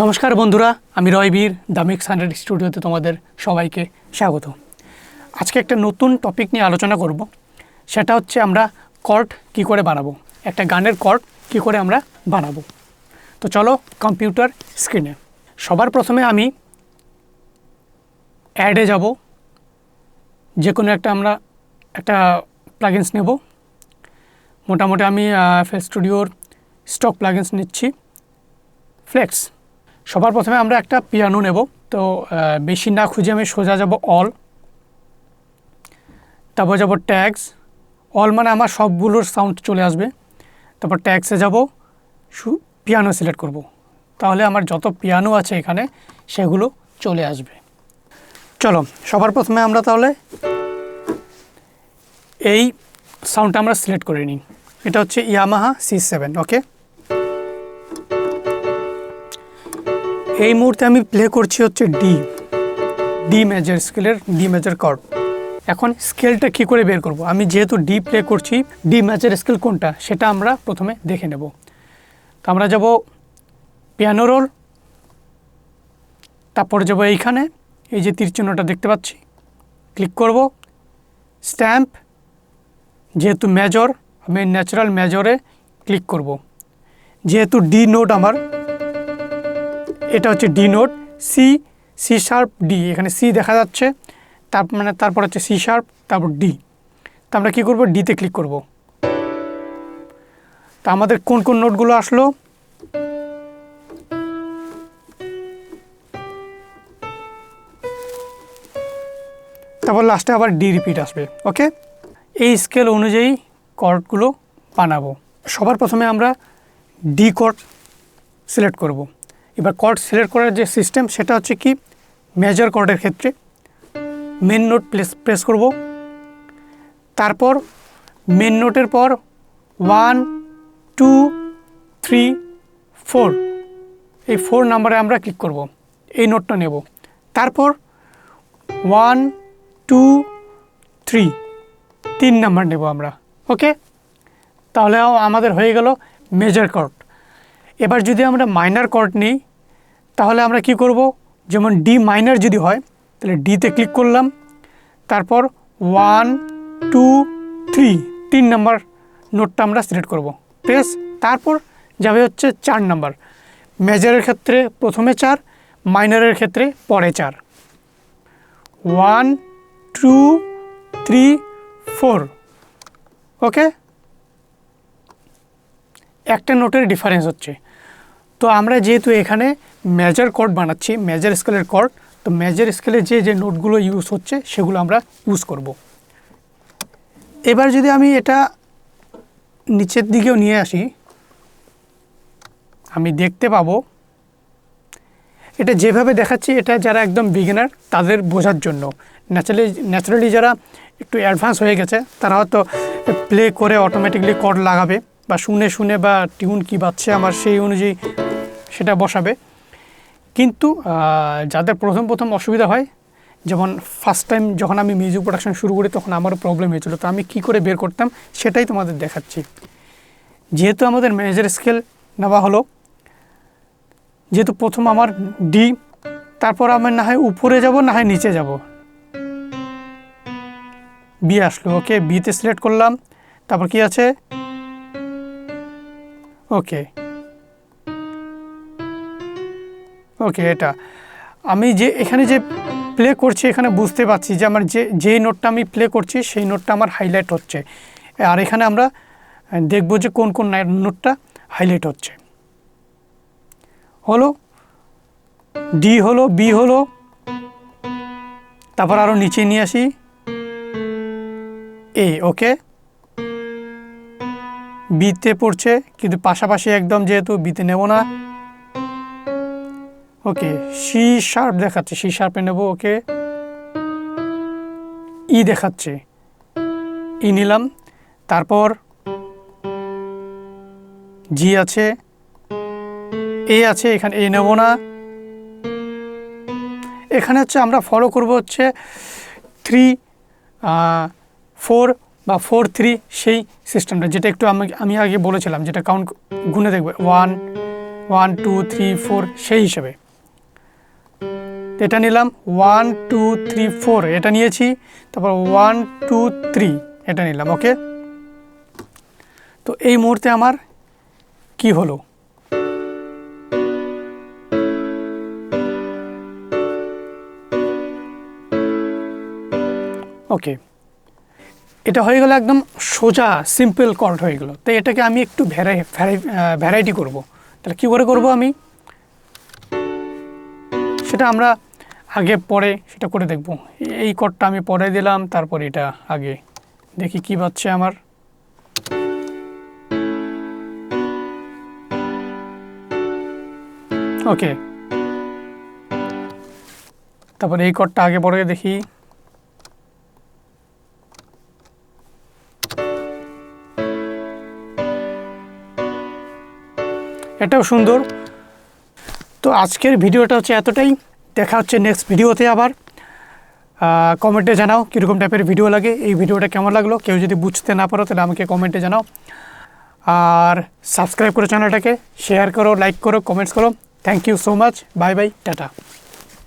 নমস্কার বন্ধুরা, আমি রয়বীর দ্য মিক্স 100 স্টুডিওতে তোমাদের সবাইকে স্বাগত। আজকে একটা নতুন টপিক নিয়ে আলোচনা করব। সেটা হচ্ছে আমরা কর্ড কী করে বানাবো, একটা গানের কর্ড কী করে আমরা বানাবো। তো চলো কম্পিউটার স্ক্রিনে। সবার প্রথমে আমি অ্যাডে যাব, যে কোনো আমরা একটা প্লাগিনস নেব। মোটামুটি আমি এফএল স্টুডিওর স্টক প্লাগিনস নিচ্ছি, ফ্লেক্স। সবার প্রথমে আমরা একটা পিয়ানো নেব। তো বেশি না খুঁজে আমি সোজা যাব অল, তারপর যাব ট্যাগস। অল মানে আমার সবগুলোর সাউন্ড চলে আসবে। তারপর ট্যাগসে যাব, পিয়ানো সিলেক্ট করব, তাহলে আমার যত পিয়ানো আছে এখানে সেগুলো চলে আসবে। চলো সবার প্রথমে আমরা তাহলে এই সাউন্ডটা আমরা সিলেক্ট করে নিই। এটা হচ্ছে ইয়ামাহা C7। ওকে, এই মুহূর্তে আমি প্লে করছি হচ্ছে ডি মেজর স্কেলের ডি মেজর কর্ড। এখন স্কেলটা কী করে বের করব? আমি যেহেতু ডি প্লে করছি, ডি মেজর স্কেল কোনটা সেটা আমরা প্রথমে দেখে নেব। তো আমরা যাব পিয়ানো রোল, তারপর যাব এইখানে, এই যে তীর চিহ্নটা দেখতে পাচ্ছি, ক্লিক করব। স্ট্যাম্প, যেহেতু মেজর আমি ন্যাচারাল মেজরে ক্লিক করব। যেহেতু ডি নোট আমার, এটা হচ্ছে D note, C sharp D, এখানে সি দেখা যাচ্ছে, তারপর হচ্ছে সি শার্প, তারপর ডি। তো আমরা কী করবো, ডিতে ক্লিক করব। তা আমাদের কোন কোন নোটগুলো আসলো, তারপর লাস্টে আবার ডি রিপিট আসবে। ওকে, এই স্কেল অনুযায়ী কর্ডগুলো বানাবো। সবার প্রথমে আমরা ডি কর্ড সিলেক্ট করব। এবার কর্ড সিলেক্ট করার যে সিস্টেম সেটা হচ্ছে কি, মেজর কর্ডের ক্ষেত্রে মেন নোট প্রেস করব। তারপর মেন নোটের পর 1 2 3 4, এই 4 নাম্বারে আমরা ক্লিক করব, এই নোটটা নেব। তারপর 1 2 3, 3 নাম্বার নেব আমরা। ওকে, তাহলে আমাদের হয়ে গেল মেজর কর্ড। এবার যদি আমরা মাইনর কর্ড নিই, তাহলে আমরা কি করব, যেমন ডি মাইনর যদি হয় তাহলে ডিতে ক্লিক করলাম, তারপর 1 2 3, 3 নাম্বার নোটটা আমরা সিলেক্ট করব, প্রেস। তারপর যাবে হচ্ছে 4 নাম্বার। মেজরের ক্ষেত্রে প্রথমে 4, মাইনরের ক্ষেত্রে পরে 4। 1 2 3 4। ওকে, একটা নোটের ডিফারেন্স হচ্ছে। তো আমরা যেহেতু এখানে মেজর কর্ড বানাচ্ছি, মেজর স্কেলের কর্ড, তো মেজর স্কেলে যে নোটগুলো ইউজ হচ্ছে সেগুলো আমরা ইউজ করব। এবার যদি আমি এটা নিচের দিকেও নিয়ে আসি, আমি দেখতে পাবো এটা যেভাবে দেখাচ্ছি, এটা যারা একদম বিগিনার তাদের বোঝার জন্য। ন্যাচারালি যারা একটু অ্যাডভান্স হয়ে গেছে তারা হয়তো প্লে করে অটোমেটিকলি কর্ড লাগাবে, বা শুনে বা টিউন কী বাজছে আমার সেই অনুযায়ী সেটা বসাবে। কিন্তু যাদের প্রথম অসুবিধা হয়, যেমন ফার্স্ট টাইম যখন আমি মিউজিক প্রোডাকশন শুরু করি তখন আমারও প্রবলেম হয়েছিল। তো আমি কি করে বের করতাম সেটাই তোমাদের দেখাচ্ছি। যেহেতু আমাদের মেজর স্কেল নেওয়া হলো, যেহেতু প্রথম আমার ডি, তারপর আমার না হয় উপরে যাব না হয় নিচে যাব, বি আসলো। ওকে, বিতে সিলেক্ট করলাম, তারপর কি আছে, ওকে এটা আমি যে এখানে যে প্লে করছি এখানে বুঝতে পারছি যে আমার যেই নোটটা আমি প্লে করছি সেই নোটটা আমার হাইলাইট হচ্ছে। আর এখানে আমরা দেখব যে কোন নোটটা হাইলাইট হচ্ছে। হলো ডি, হলো বি, হলো, তারপর আরও নিচে নিয়ে আসি এ। ওকে, বিতে পড়ছে কিন্তু পাশাপাশি একদম, যেহেতু বিতে নেব না। ওকে, সি শার্প দেখাচ্ছে, সি শার্পে নেব। ওকে, ই দেখাচ্ছে, ই নিলাম। তারপর জি আছে, এ আছে, এখানে এ নেব না। এখানে হচ্ছে আমরা ফলো করব হচ্ছে 3 4 বা 4 3, সেই সিস্টেমটা যেটা একটু আমি আগে বলেছিলাম, যেটা কাউন্ট গুনে দেখবে 1 1 2 3 4 সেই হিসাবে। এটা নিলাম 1 2 3 4 এটা নিয়েছি, তারপর 1 2 3 এটা নিলাম। ওকে, তো এই মুহূর্তে আমার কি হলো, ওকে এটা হয়ে গেল একদম সোজা সিম্পল কর্ড হয়ে গেল। তো এটাকে আমি একটু ভ্যারাইটি করব। তাহলে কী করে করব আমি, সেটা আমরা আগে পরে সেটা করে দেখব। এই কর্ডটা আমি পরে দিলাম, তারপর এটা আগে দেখি কি পাচ্ছে আমার। ওকে, তারপর এই কর্ডটা আগে পরে দেখি। এটাও সুন্দর। তো আজকের ভিডিওটা হচ্ছে এতটাই, দেখা হচ্ছে নেক্সট ভিডিওতে। আবার কমেন্টে জানাও কীরকম টাইপের ভিডিও লাগে, এই ভিডিওটা কেমন লাগলো। কেউ যদি বুঝতে না পারো তাহলে আমাকে কমেন্টে জানাও, আর সাবস্ক্রাইব করো চ্যানেলটাকে, শেয়ার করো, লাইক করো, কমেন্টস করো। Thank you so much, bye bye, tata.